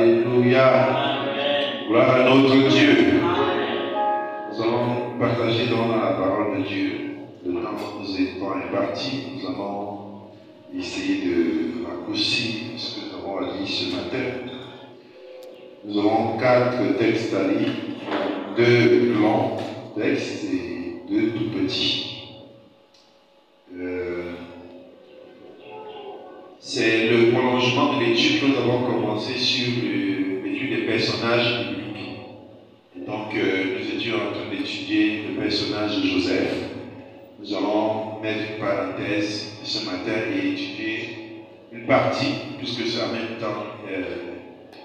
Alléluia. Gloire à notre Dieu. Nous allons partager dans la parole de Dieu. Le temps nous est imparti. Nous allons essayer de raccourcir ce que nous avons à lire ce matin. Nous avons 4 textes à lire, 2 longs textes et 2 tout petits. C'est le prolongement de l'étude que nous avons commencé sur l'étude des personnages bibliques. Et donc, nous étions en train d'étudier le personnage de Joseph. Nous allons mettre une parenthèse ce matin et étudier une partie, puisque c'est en même temps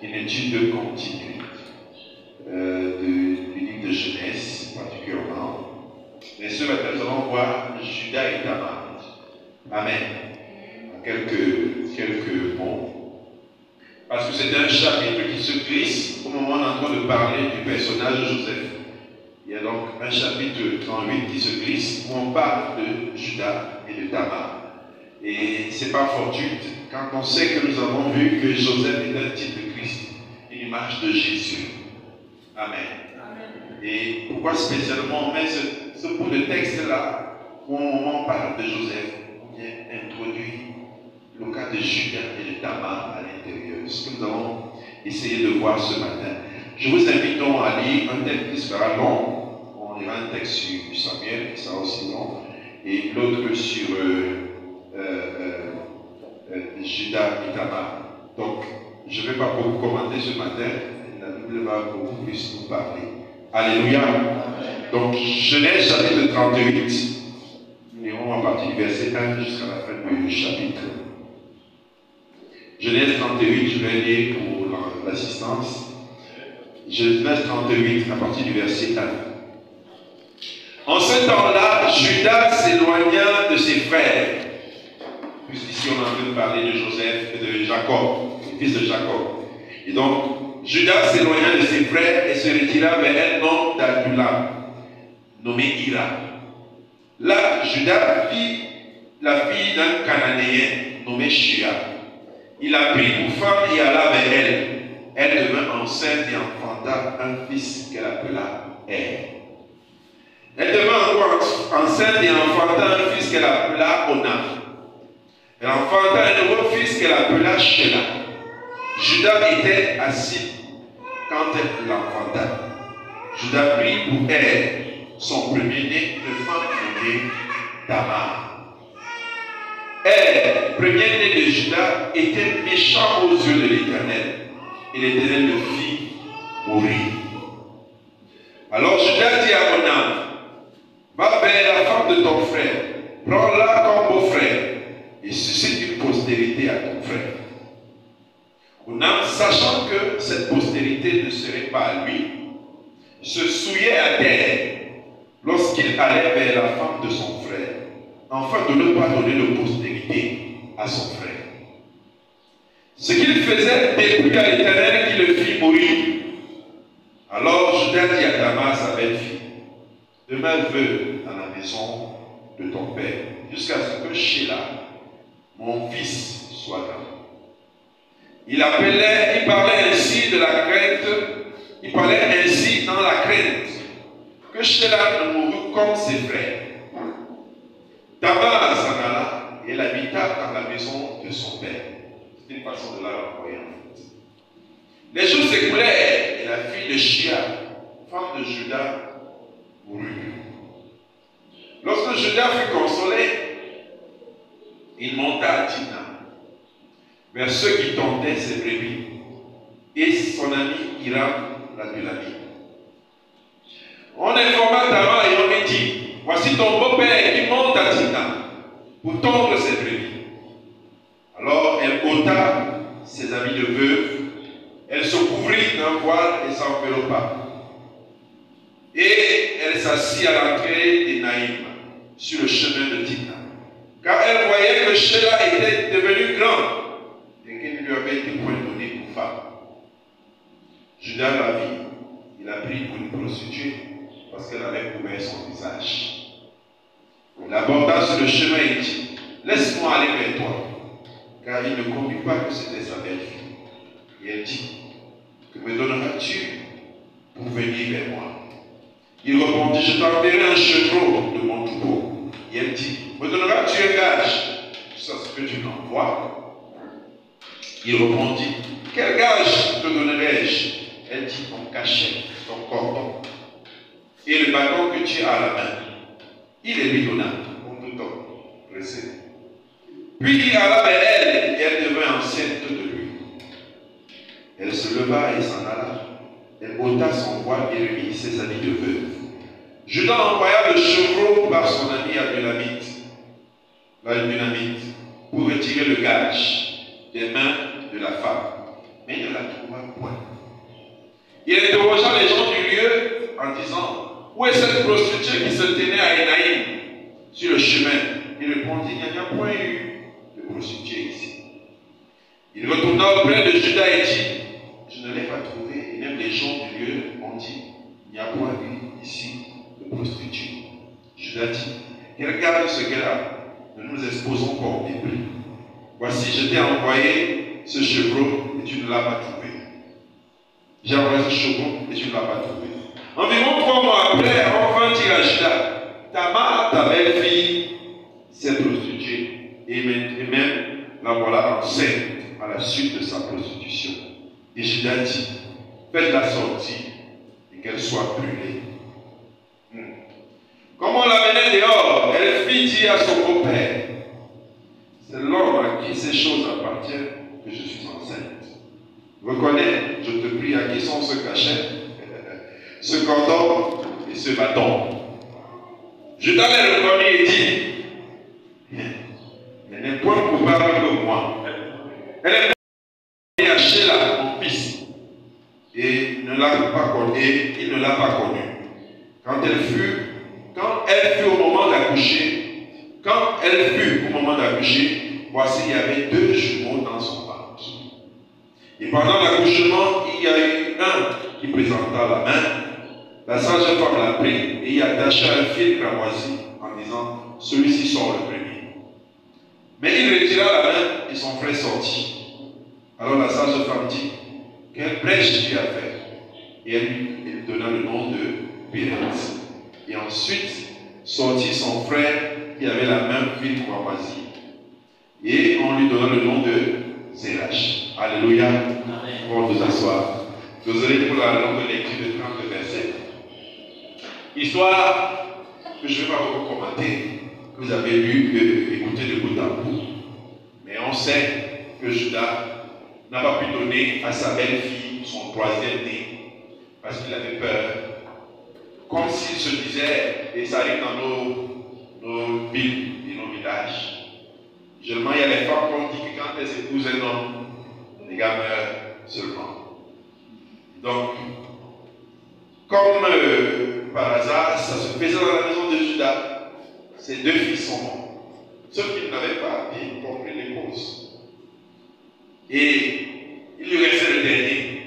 une étude continue du livre de Genèse, particulièrement. Mais ce matin, nous allons voir Judas et Tamar. Amen. Quelques mots. Parce que c'est un chapitre qui se glisse au moment où on est en train de parler du personnage de Joseph. Il y a donc un chapitre 38 qui se glisse où on parle de Judas et de Tamar. Et c'est pas fortuite quand on sait que nous avons vu que Joseph est un type de Christ, une image de Jésus. Amen. Amen. Et pourquoi spécialement on met ce bout de texte-là où on parle de Joseph, on vient introduire le cas de Judas et de Tamar à l'intérieur. Ce que nous allons essayer de voir ce matin. Je vous invite donc à lire un texte qui sera long. On lira un texte sur Samuel qui sera aussi long, et l'autre sur Judas et Tamar. Donc, je ne vais pas beaucoup commenter ce matin. La Bible va beaucoup plus nous parler. Alléluia. Donc, Genèse chapitre 38. Nous lirons à partir du verset 1 jusqu'à la fin du chapitre. Genèse 38, je vais lire pour l'assistance. Genèse 38, à partir du verset 1. En ce temps-là, Judas s'éloigna de ses frères. Puisqu'ici on est en train de parler de Joseph et de Jacob, le fils de Jacob. Et donc, Judas s'éloigna de ses frères et se retira vers un homme d'Adulam, nommé Ira. Là, Judas vit la fille d'un Cananéen nommé Shua. Il la prit pour femme et alla vers elle. Elle devint enceinte et enfanta un fils qu'elle appela Er. Elle devint encore enceinte et enfanta un fils qu'elle appela Onam. Elle enfanta un nouveau fils qu'elle appela Shelah. Judas était assis quand elle l'enfanta. Judas prit pour elle son premier-né, une femme nommée Tamar. Elle, premier-né de Judas, était méchant aux yeux de l'Éternel. Et l'Éternel le fit mourir. Alors Judas dit à Onam, va vers la femme de ton frère, prends-la comme beau-frère, et suscite une postérité à ton frère. Onam, sachant que cette postérité ne serait pas à lui, se souillait à terre lorsqu'il allait vers la femme de son frère, afin de ne pas donner de postérité à son frère. Ce qu'il faisait déplut à l'Éternel qui le fit mourir. Alors Judas dit à Tamar, sa belle-fille, demeure veuve dans la maison de ton père, jusqu'à ce que Shelah, mon fils, soit là. Il parlait ainsi de la crainte, il parlait ainsi dans la crainte, que Shelah ne mourut comme ses frères. Tamar s'en alla et elle habita dans la maison de son père. C'est une façon de la renvoyer en fait. Les jours s'écoulèrent et la fille de Shua, femme de Judas, mourut. Lorsque Judas fut consolé, il monta à Tina, vers ceux qui tendaient ses brebis, et son ami Hiram l'Adulamite. On informa Tamar et on lui dit, voici ton beau-père qui monte à Tina pour tondre ses brebis. Alors elle ôta ses habits de veuve, elle se couvrit d'un voile et s'enveloppa. Et elle s'assit à l'entrée des Naïm, sur le chemin de Tina. Car elle voyait que Shelah était devenu grand et qu'il lui avait été point donné pour femme. Judas la vit, il la prit pour une prostituée parce qu'elle avait couvert son visage. Il l'aborda sur le chemin et dit, laisse-moi aller vers toi. Car il ne comprit pas que c'était sa belle-fille. Et elle dit, que me donneras-tu pour venir vers moi? Il répondit, je t'enverrai un chevreau de mon troupeau. Et elle dit, me donneras-tu un gage sur ce que tu m'envoies? Il répondit, quel gage te donnerai-je? Elle dit, ton cachet, ton cordon et le bâton que tu as à la main. Il les lui donna, pour tout temps, pressé. Puis il alla vers elle et elle devint enceinte de lui. Elle se leva et s'en alla. Elle ôta son voile et remit ses habits de veuve. Judas envoya le chevreau par son ami l'Adullamite, pour retirer le gage des mains de la femme, mais il ne la trouva point. Il interrogea les gens du lieu en disant, où est cette prostituée qui se tenait à Énaïm sur le chemin? Il répondit, il n'y a point eu de prostituée ici. Il retourna auprès de Judas et dit, je ne l'ai pas trouvée. Et même les gens du lieu ont dit, il n'y a point eu ici de prostituée. Judas dit, regarde ce qu'elle a. Nous nous exposons pas au mépris. Voici, je t'ai envoyé ce chevreau et tu ne l'as pas trouvé. J'ai envoyé ce chevreau et tu ne l'as pas trouvé. Environ 3 mois après, on vint dire à Judas, Tamar, ta belle-fille, s'est prostituée et même la voilà enceinte à la suite de sa prostitution. Et Judas dit, faites-la sortir et qu'elle soit brûlée. Comme on l'amenait dehors, elle fit dire à son beau-père, c'est l'homme à qui ces choses appartiennent que je suis enceinte. Reconnais, je te prie, à qui sont ce cachet, ce cordon et ce bâton. Judas les reconnut et dit, elle n'est point coupable que moi. Elle est à Sheila, mon fils, et il ne l'a pas connu. Quand elle fut au moment d'accoucher, voici, il y avait 2 jumeaux dans son ventre. Et pendant l'accouchement, il y a eu un qui présenta la main. La sage femme l'a pris et y attacha un fil cramoisi en disant, celui-ci sort le premier. Mais il retira la main et son frère sortit. Alors la sage femme dit, quelle brèche tu as fait? Et elle lui donna le nom de Pérez. Et ensuite sortit son frère qui avait la même fil cramoisi. Et on lui donna le nom de Zérach. Alléluia. On va nous asseoir. Désolé pour la longue lecture de 30 versets. Histoire que je ne vais pas vous commenter, que vous avez lu, écouté de bout en bout. Mais on sait que Judas n'a pas pu donner à sa belle-fille son 3e né parce qu'il avait peur. Comme s'il se disait, et ça arrive dans nos villes et nos villages. Généralement, il y a les femmes qui ont dit que quand elles épousent un homme, les gars meurent seulement. Donc, comme par hasard, ça se faisait dans la maison de Judas, ses 2 fils sont morts. Ceux qui n'avaient pas bien compris les causes. Et il lui restait le dernier.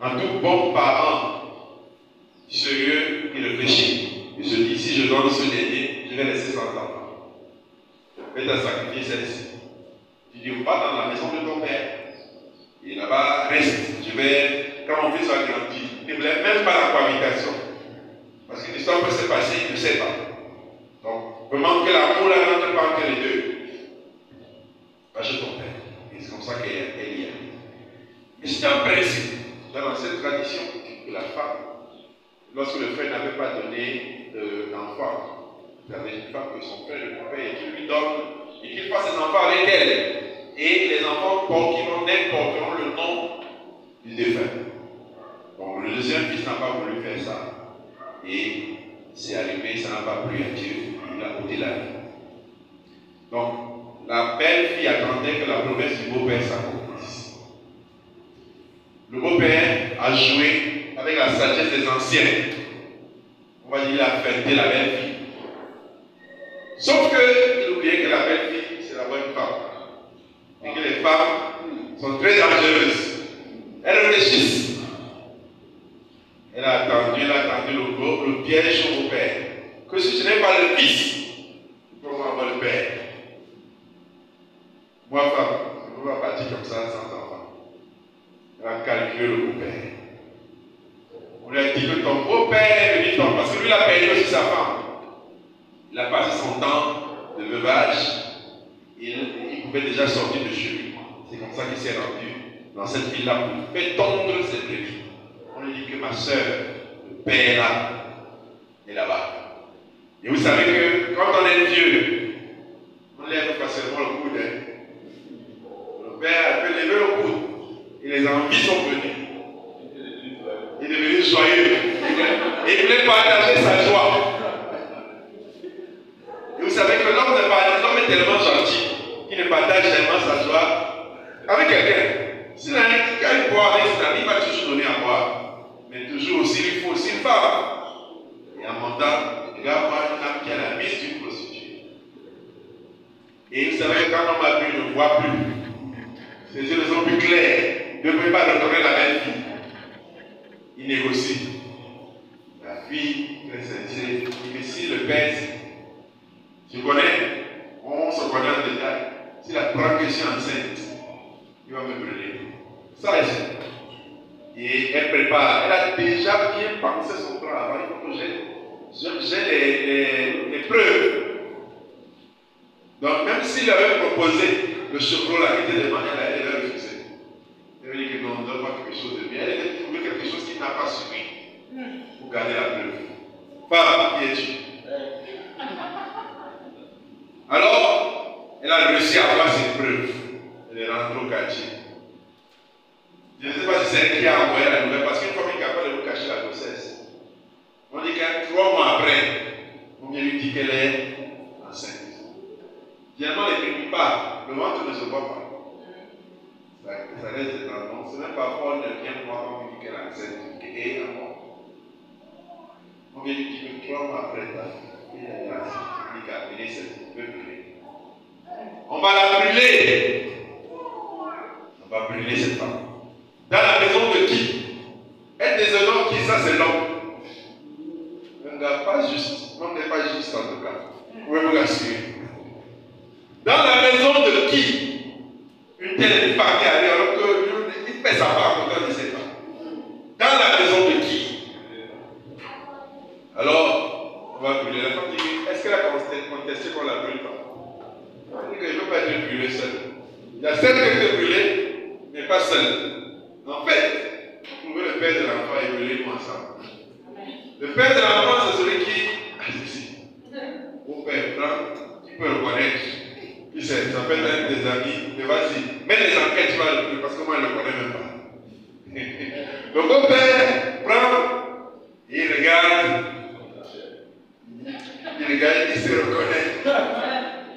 En tout bon parent sérieux, il réfléchit. Il se dit, si je donne ce dernier, je vais laisser sans enfant. Faites un sacrifice celle-ci. Tu dis, va dans la maison de ton père. Et là-bas, reste. Quand mon fils va grandir, il ne voulait même pas la cohabitation. Parce que l'histoire peut se passer, il ne sait pas. Donc, vraiment que l'amour ne rentre pas entre les deux. Va chez ton père. Et c'est comme ça qu'elle y est. Mais c'est un principe dans cette tradition que la femme, lorsque le frère n'avait pas donné d'enfant, il y avait une femme que son frère le coupait et qu'il lui donne et qu'il fasse ses enfants avec elle. Et les enfants porteront le nom du défunt. Donc le deuxième fils n'a pas voulu faire ça. Et c'est arrivé, ça n'a pas plu à Dieu. Il a ôté la vie. Donc la belle-fille attendait que la promesse du beau-père s'accomplisse. Le beau-père a joué avec la sagesse des anciens. On va dire qu'il a fêté la belle-fille. Sauf qu'il oubliait que la belle-fille, c'est la bonne femme. Et que les femmes sont très dangereuses. Elles réfléchissent. Elle a attendu le piège au beau-père. Que si je n'ai pas le fils, comment avoir le père? Moi, femme, je ne peux pas partir comme ça sans enfant. Elle a calculé le beau-père. lui a dit que ton beau-père est venu, parce que lui, il a perdu aussi sa femme. Il a passé son temps de veuvage. Il pouvait déjà sortir de chez lui. C'est comme ça qu'il s'est rendu dans cette ville-là pour faire tondre ses brebis. On lui dit que ma soeur, le père là, est là-bas. Et vous savez que quand on est vieux, on lève facilement le coude. Le père peut lever le coude. Et les envies sont venues. Il est devenu joyeux. Et il voulait partager sa joie. Et vous savez que l'homme est tellement gentil qu'il ne partage tellement sa joie avec quelqu'un. S'il a un boire avec ses amis, il va toujours donner à boire. Mais toujours aussi, il faut aussi une femme. Et en montant, il va voir une femme qui a la mise d'une prostituée. Et vous savez que quand l'homme a bu, il ne voit plus. Ses yeux ne sont plus clairs. Il ne peut pas retourner la même fille. Il négocie. La fille, très sincère, il dit que si le père, tu connais, on se connaît en détail. S'il apprend que je suis enceinte, il va me brûler. Ça, et elle prépare. Elle a déjà bien pensé son plan avant. Il faut que j'ai les preuves. Donc, même s'il avait proposé le chevreau là, qui était devant elle, elle a refusé. Elle avait dit que non, ne donne pas quelque chose de bien. Elle avait trouvé quelque chose qu'il n'a pas suivi pour garder la preuve. Femme, qui es-tu? Alors, elle a réussi à avoir ses preuves. Elle est rentrée au quartier. Je ne sais pas si c'est elle qui a envoyé la nouvelle, parce qu'une femme est capable de vous cacher la grossesse. On dit que 3 mois après, on vient lui dire qu'elle est enceinte. Finalement, elle ne pas, le ventre ne se voit pas. Ça reste étonnant. Ce n'est pas fort, ne vient voir quand on dit qu'elle est enceinte et à mort. On vient lui dire que 3 mois après, il y a une grâce. Il dit qu'à brûler, c'est peut brûler. On va la brûler. On va brûler cette femme. Dans la maison de qui? Être déshonneur qui? Ça, c'est l'homme. Un gars pas juste. L'homme n'est pas juste en tout cas. Vous pouvez vous rassurer. Dans la maison de qui? Une telle femme qui arrive alors qu'il fait sa part quand il ne sait pas. Dans la maison de qui? Alors, on va brûler. La femme dit, est-ce qu'elle a contesté qu'on la brûle pas? Elle dit que je ne veux pas être brûlée seule. Il y a celle qui est brûlée, mais pas seule. En fait, vous pouvez le père de l'enfant et brûler-nous ensemble. Le père de l'enfant, c'est celui qui ici. Mon père, tu peux le connaître. Qui sait, ça peut être un des amis. Mais vas-y, mets les enquêtes, tu vas le plus, parce que moi, je ne le connais même pas. Donc, mon père prend, il regarde, il se reconnaît.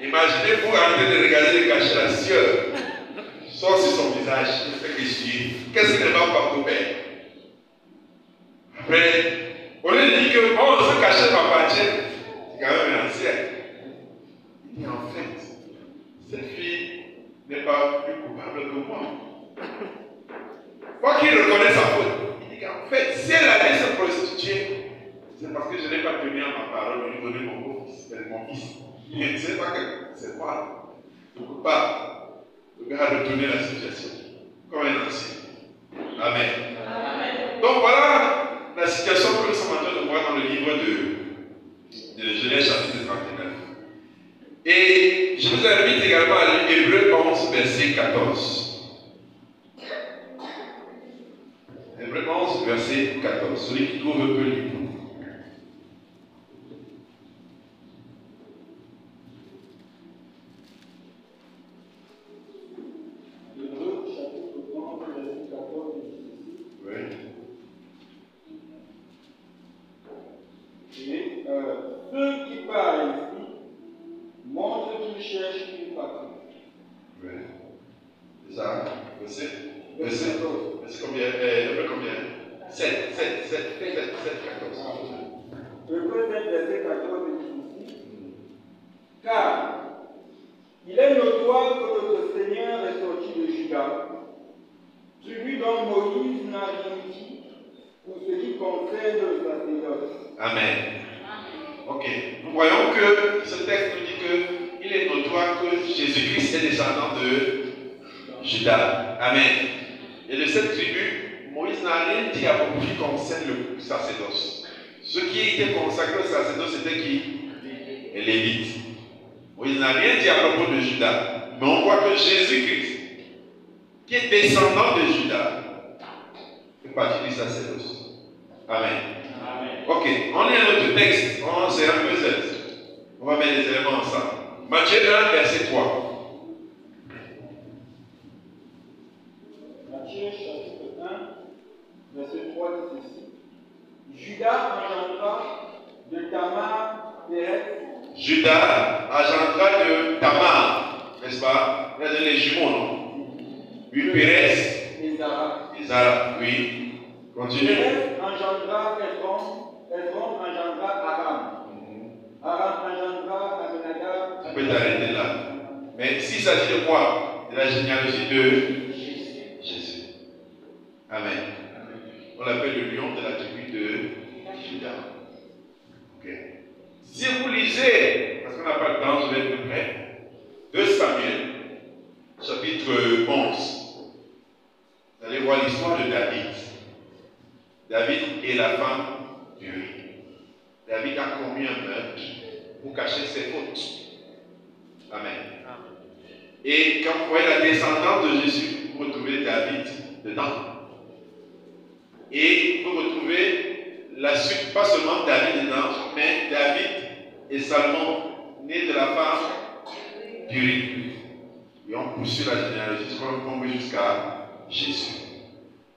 Imaginez-vous en train de regarder le cachet la sueur. Sort sur son visage, il fait essuyer. Qu'est-ce qui ne va pas pour père? Après, au lieu de dire que bon, ce cachet m'appartient, c'est quand même un ancien. Il dit en fait, cette fille n'est pas plus coupable que moi. Quoi qu'il reconnaisse sa faute, il dit qu'en fait, si elle allait se prostituer, c'est parce que je n'ai pas tenu à ma parole de lui donner mon beau-fils, mon fils. Je ne sais pas que c'est moi. Je ne peux pas. Le gars a retourné la situation comme un ancien. Amen. Amen. Donc voilà la situation que nous sommes en train de voir dans le livre de Genèse chapitre 39. Et je vous invite également à lire Hébreux 11, verset 14. Hébreux 11, verset 14. Celui qui trouve peut lire. Ceux qui parlent ici montrent qu'ils cherchent une patrie. Oui. C'est ça, verset combien? Combien? 7, 14. Hébreux 7, verset 14 dit ici. Car il est notoire que notre Seigneur est sorti de Juda, celui dont Moïse n'a rien dit pour ce qui concerne le sacerdoce. Amen. Ok. Nous voyons que ce texte nous dit qu'il est notoire que Jésus-Christ est descendant de Juda. Amen. Et de cette tribu, Moïse Moïse n'a rien dit à propos qui concerne le sacerdoce. Ceux qui étaient consacrés au sacerdoce, c'était qui? Les Lévites. Moïse n'a rien dit à propos de Judas. Mais on voit que Jésus-Christ, qui est descendant de Judas, fait partie du sacerdoce. Amen. Amen. Ok, on lit un autre texte. C'est un peu zèle. On va mettre les éléments ensemble. Matthieu 1, verset 3. Matthieu chapitre 1, verset 3 dit ceci. Judas engendra de Tamar Pérez. Judas engendra de Tamar, n'est-ce pas? Les jumeaux, non? Puis Pérez Et Zara. Et Zara, oui. Continue. Pérez engendra Hezron. Hezron engendra Aram. Aram engendra Aminadab. Tu peux t'arrêter là. Mais s'il s'agit de quoi? De la généalogie de Jésus. Amen. On l'appelle le lion de la tribu de Judas. Ok. Si vous lisez, parce qu'on n'a pas le temps, je vais être prêt. 2 Samuel, chapitre 11. Vous allez voir l'histoire de David. David est la femme d'Uri. David a commis un meurtre pour cacher ses fautes. Amen. Et quand vous voyez la descendance de Jésus, vous retrouvez David dedans. Et vous retrouvez la suite, pas seulement David dedans, mais David et Salomon, nés de la femme d'Uri. Et on poursuit la généalogie jusqu'à Jésus.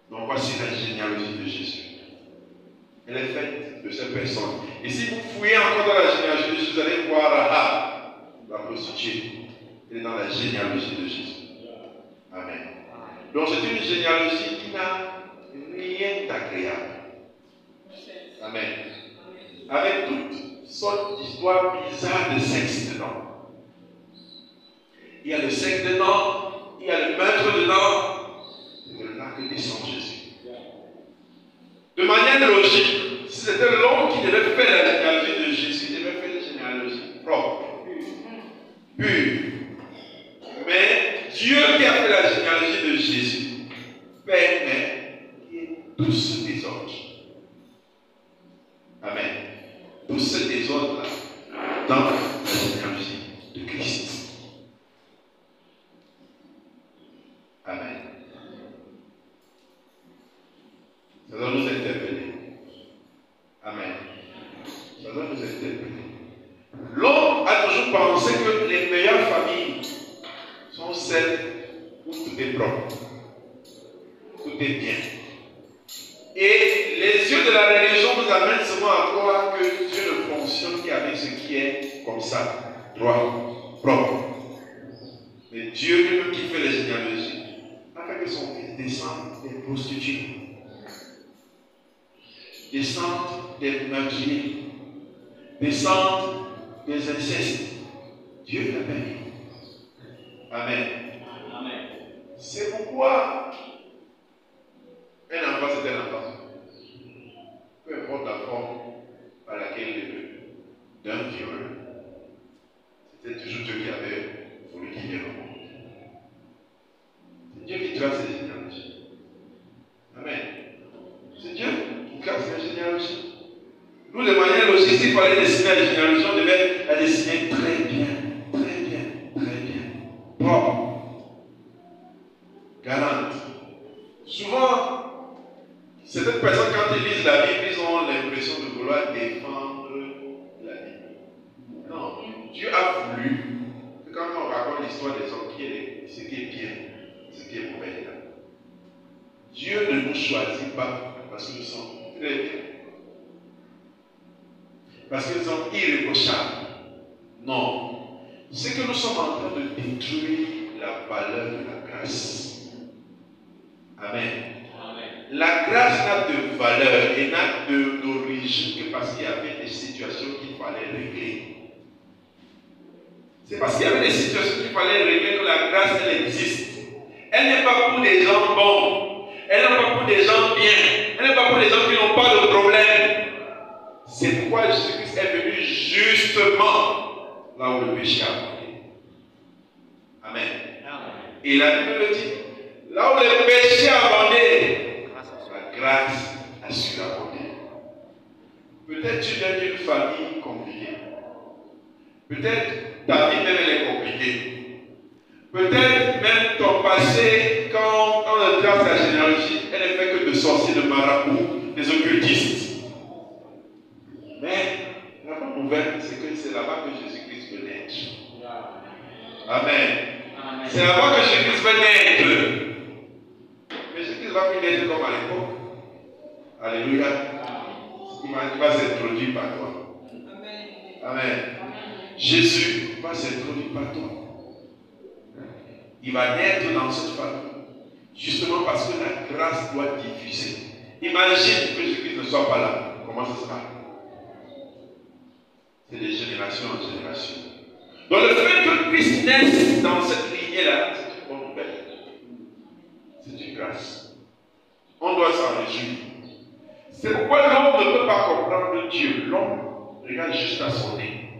Donc voici la généalogie de Jésus. Elle est faite de cette personne. Et si vous fouillez encore dans la généalogie de Jésus, vous allez voir Rahab, la prostituée. Elle est dans la généalogie de Jésus. Amen. Donc c'est une généalogie qui n'a rien d'agréable. Amen. Avec toutes sortes d'histoires bizarres de sexe dedans. Il y a le sexe dedans, il y a le meurtre dedans. C'est de là que descend Jésus. De manière logique, si c'était l'homme qui devait faire la généalogie de Jésus, il devait faire une généalogie propre, pure. Mais Dieu qui a fait la généalogie de Jésus permet qu'il y ait tout ce désordre. Amen. Tout ce désordre-là dans la généalogie de Christ. Amen. Ça doit nous interpeller. Amen. Ça doit nous interpeller. L'homme a toujours pensé que les meilleures familles sont celles où tout est propre, tout est bien. Et les yeux de la religion nous amènent souvent à croire que Dieu ne fonctionne qu'avec ce qui est comme ça, droit, propre. Mais Dieu lui-même qui fait les généalogies a fait que son fils descende des prostituées, descende des meurtriers, descende des incestes. Dieu l'a permis. Amen. Amen. C'est pourquoi un enfant, c'est un enfant. Peu importe la forme par laquelle il est venu. D'un viol, c'était toujours Dieu qui avait voulu qu'il vienne au monde. C'est Dieu qui trace les généalogies. Amen. C'est Dieu qui trace les généalogies. Nous, de manière logique, s'il fallait dessiner la généalogie, on devait la dessiner très bien, très bien, très bien. Propre. Galante. Souvent, certaines personnes, quand ils lisent la Bible, ils ont l'impression de vouloir défendre la Bible. Non, Dieu a voulu que quand on raconte l'histoire des hommes, qu'il y ait ce qui est bien, ce qui est mauvais là. Dieu ne nous choisit pas parce que nous sommes très bien. Parce que nous sommes irréprochables. Non. C'est que nous sommes en train de détruire la valeur de la grâce. Amen. La grâce n'a de valeur et n'a d'origine que parce qu'il y avait des situations qu'il fallait régler. C'est parce qu'il y avait des situations qu'il fallait régler que la grâce, elle existe. Elle n'est pas pour des gens bons. Elle n'est pas pour des gens bien. Elle n'est pas pour des gens qui n'ont pas de problème. C'est pourquoi Jésus-Christ est venu justement là où le péché a abondé. Amen. Et la Bible le dit. Là où le péché a abondé, la grâce a su l'apporter. Peut-être tu viens d'une famille compliquée. Peut-être ta vie même elle est compliquée. Peut-être même ton passé, quand on trace la généalogie, elle n'est faite que de sorciers, de marabouts, des occultistes. Mais la bonne nouvelle, c'est que c'est là-bas que Jésus-Christ veut naître. Amen. C'est là-bas que Jésus-Christ veut naître. Mais Jésus-Christ va plus naître comme à l'époque. Alléluia. Il va s'introduire par toi. Amen. Jésus va s'introduire par toi. Il va naître dans cette famille. Justement parce que la grâce doit diffuser. Imagine que Jésus-Christ ne soit pas là. Comment ça sera? C'est de génération en génération. Donc le fait que Christ naisse dans cette lignée-là, c'est une bonne nouvelle. C'est une grâce. On doit s'en réjouir. C'est pourquoi l'homme ne peut pas comprendre Dieu. L'homme regarde juste à son nez.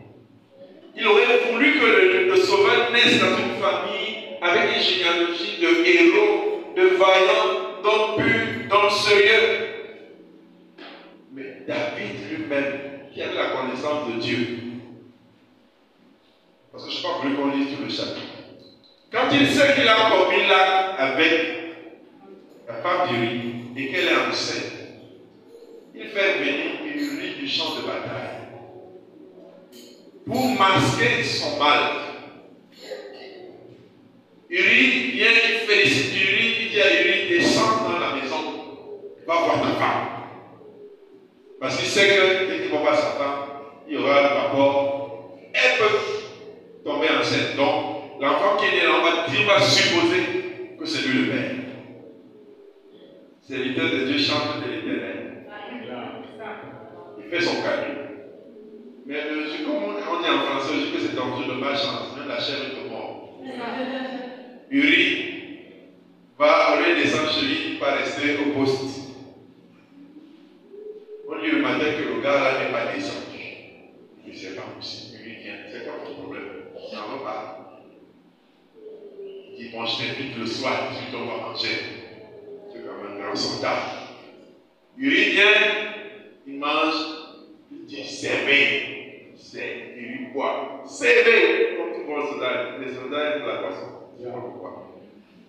Il aurait voulu que le sauveur naisse dans une famille avec une généalogie de héros, de vaillants, d'hommes purs, d'hommes sérieux. Mais David lui-même, qui avait la connaissance de Dieu, parce que je n'ai pas voulu qu'on lise tout le chapitre, quand il sait qu'il a commis l'acte avec la femme d'Uri et qu'elle est enceinte, il fait venir Uri du champ de bataille pour masquer son mal. Uri vient, il félicite Uri, il dit à Uri, descends dans la maison, va voir ta femme. Parce qu'il sait que dès qu'il va voir sa femme, il y aura le rapport. Elle peut tomber enceinte. Donc, l'enfant qui est né là, on va supposer que c'est lui le père. Serviteur de Dieu chante de l'Éternel. Il fait son cadeau. Mais comme on dit en français, je dis que c'est en jeu de malchance, même la chair est mort. Uri va, au lieu de descendre chez lui, il va rester au poste. On dit le matin que le gars là n'est pas descendu. Il dit c'est pas possible. Uri vient, c'est quoi votre problème? Ça ne va pas. Il dit bon, je t'invite le soir, puis on va manger. C'est comme un grand soldat. Uri vient, il mange, il dit servez. C'est, il lui boit. Servez, comme tout bon soldat. Les soldats aiment la boisson. Je ne sais pas pourquoi.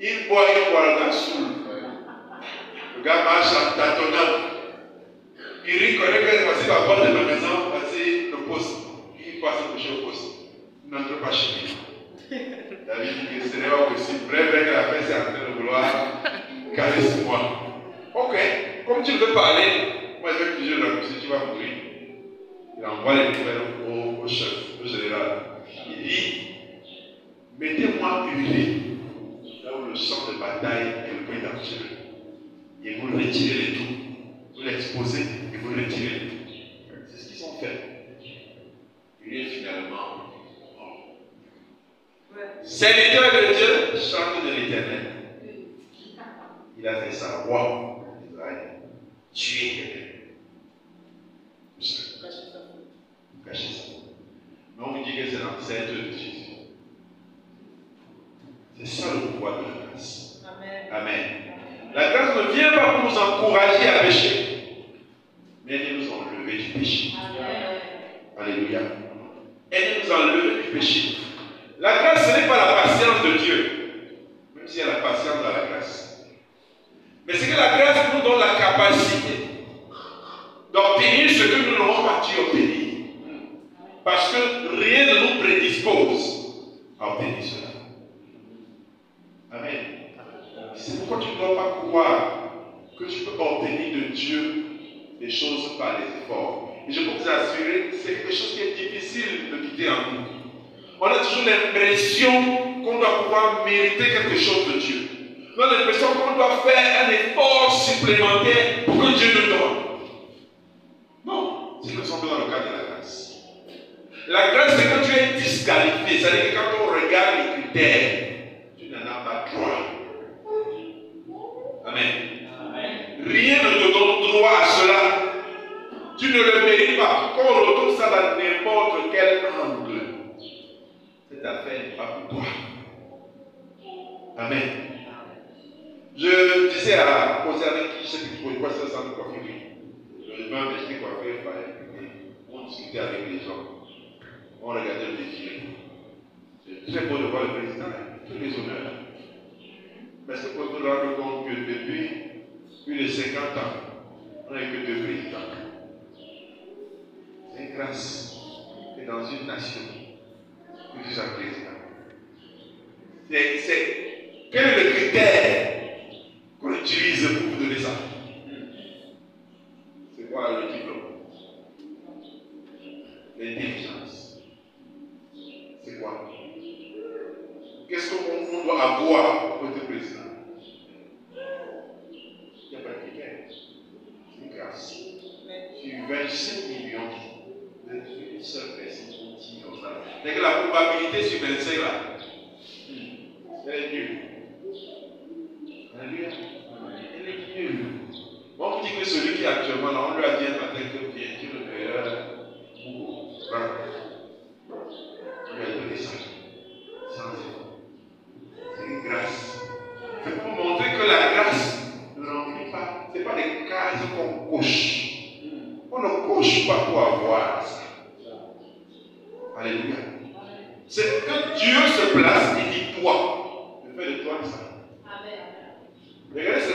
Il boit, le gars saoule. Le gars marche en tâtonnant. Il connaît que c'est passé la porte de la maison, passer le poste. Il passe coucher au poste. Il n'entre pas chez lui. David dit que ce n'est pas possible. Bref, que la paix c'est en train de vouloir caresse-moi. Ok, comme tu veux parler, moi je vais toujours la si tu vas mourir. Il envoie les nouvelles au chef, au général. Il dit, mettez-moi huilé là où le champ de bataille est le plus dangereux. Et vous retirez les tout. Vous l'exposez et vous retirez les tout. C'est ce qu'ils ont fait. Il est finalement mort. Serviteur de Dieu, chante de l'Éternel. Il a fait ça, roi d'Israël. Tuer quelqu'un. Cacher ça. Mais on vous dit que c'est l'ancêtre de Jésus. C'est ça le pouvoir de la grâce. Amen. Amen. La grâce ne vient pas pour nous encourager à pécher, mais elle nous enlever du péché. Amen. Alléluia. Elle nous enlever du péché. La grâce, ce n'est pas la patience de Dieu, même s'il y a la patience dans la grâce. Mais c'est que la grâce nous donne la capacité d'obtenir ce que nous n'aurons pas dû obtenir. Parce que rien ne nous prédispose à obtenir cela. Amen. C'est pourquoi tu ne dois pas croire que tu peux obtenir de Dieu des choses par les efforts. Et je peux vous assurer, c'est quelque chose qui est difficile de quitter en nous. On a toujours l'impression qu'on doit pouvoir mériter quelque chose de Dieu. On a l'impression qu'on doit faire un effort supplémentaire pour que Dieu nous donne. Non, c'est que nous sommes dans le cadre de la grâce. La grâce, c'est quand tu es disqualifié. C'est-à-dire que quand on regarde les critères, tu n'en as pas droit. Amen. Rien ne te donne droit à cela. Tu ne le mérites pas. Quand on retrouve ça dans n'importe quel angle, cette affaire n'est pas pour toi. Amen. Je disais à poser avec qui, je sais que tu ne pouvais pas faire ça de coiffure. Je vais m'acheter coiffure, on discutait avec les gens. On regardait le défilé. C'est très beau de voir le président, tous les honneurs. Mais est-ce que vous vous rendez compte que depuis plus de 50 ans, on n'a eu que 2 présidents? C'est une grâce que dans une nation, que tu sois président. Quel est le critère qu'on utilise pour vous donner ça? C'est quoi le diplôme? L'intelligence. C'est quoi? Qu'est-ce qu'on doit avoir pour être président? Il n'y a pas de critère. C'est une grâce. Sur 25 millions, vous êtes une seule personne qui dit comme ça. C'est que la probabilité sur 25 là, elle est nulle. Alléluia. Elle est nulle. Bon, on dit que celui qui est actuellement là, on lui a dit un matin que bien, tu es le meilleur pour on lui a donné ça. C'est une grâce. C'est pour montrer que la grâce ne remplit pas. Ce n'est pas des cases qu'on coche. On ne coche pas pour avoir ça. Alléluia. C'est que Dieu se place et dit toi. Je fais de toi ça. Amen. Regardez ce